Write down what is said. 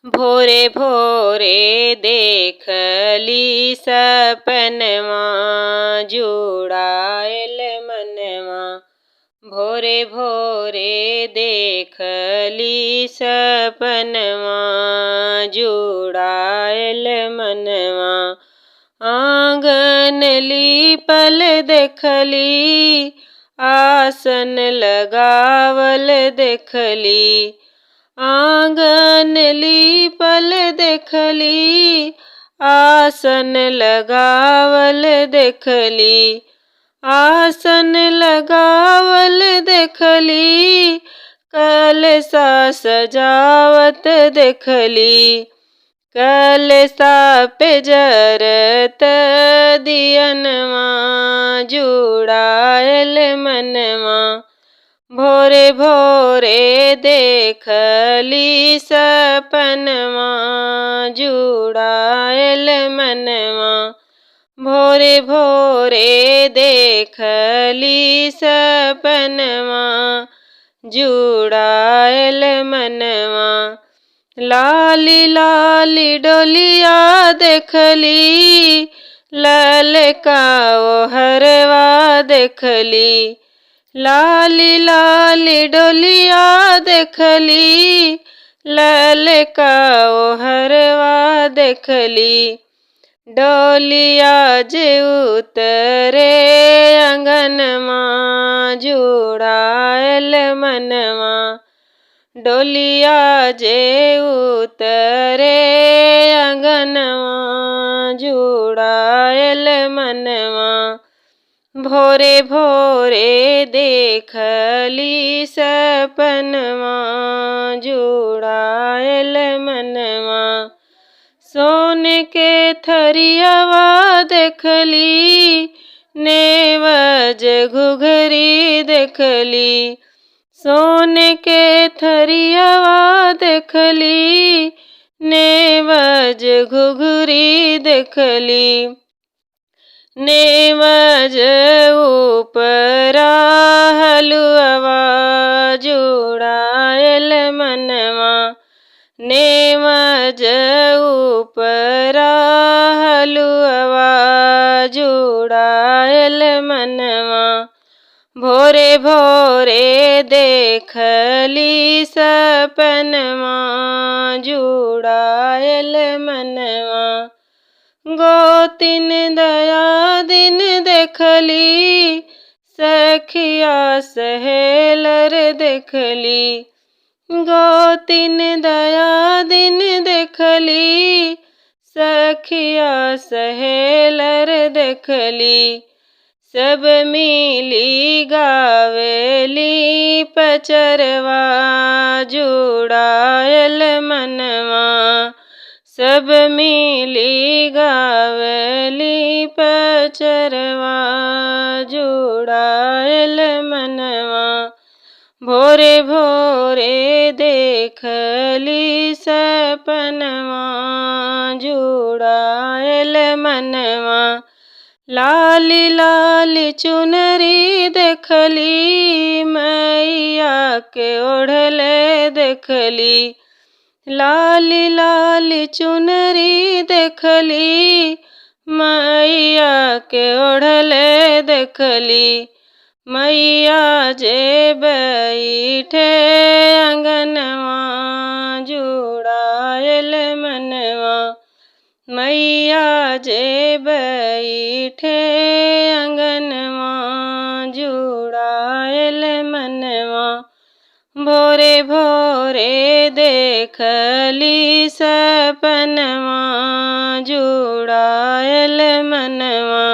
भोरे भोरे देखली सपनमा जुड़ायल मनवा। भोरे भोरे देखली सपनमा जुड़ायल मनवा। आंगन लीपल देखली आसन लगावल देखली। आंगन लीपल देखली आसन लगावल देखली। आसन लगावल देखली कलशा सजावत देखली। कलशा पे जरत दियनवा जुड़ायल मनवा। भोरे भोरे देखली सपनमा जुड़ायल मनवा। भोरे भोरे देखली सपनमा जुड़ायल मनवा। लाली लाली डोलिया देखली ललका ओहरवा देखली। लाली लाली डोलिया देखली ललका ओहरवा देखली। डोलिया जे उतरे अंगनमा जुड़ायल मनवा। डोलिया जे उतरे अंगनमा जुड़ायल मनवा। भोरे भोरे देखली सपनमा जुड़ायल मनवा। सोन के थरियवा देखली नेवज घुघरी देखली। सोन के थरियवा देखली नेवज घुघरी देखली। नेवज उपरा हलुआ जुड़ायल मनवा। नेवज उपरा हलुआ जुड़ायल मनवा। भोरे भोरे देखली सपनमा जुड़ायल मनवा। गोतिन दया दिन देखली सखिया सहेलर देखली। गोतिन दया दिन देखली सखिया सहेलर देखली। सब मिली गावेली पचरवा जुड़ायल मनवा। सब मिली गावेली पचरवा जुड़ायल मनवा। भोरे भोरे देखली सपनमा जुड़ायल मनवा। लाली लाली चुनरी देखली मैया के ओढ़ले देखली। लाली लाली चुनरी देखली मैया के ओढ़ले देखली। मैया जे बैठे अंगनवा जुड़ायल मनवा। मैया जे बैठे अंगनवा जुड़ायल मनवा। भोरे भोरे देखली सपनमा जुड़ायल मनवा।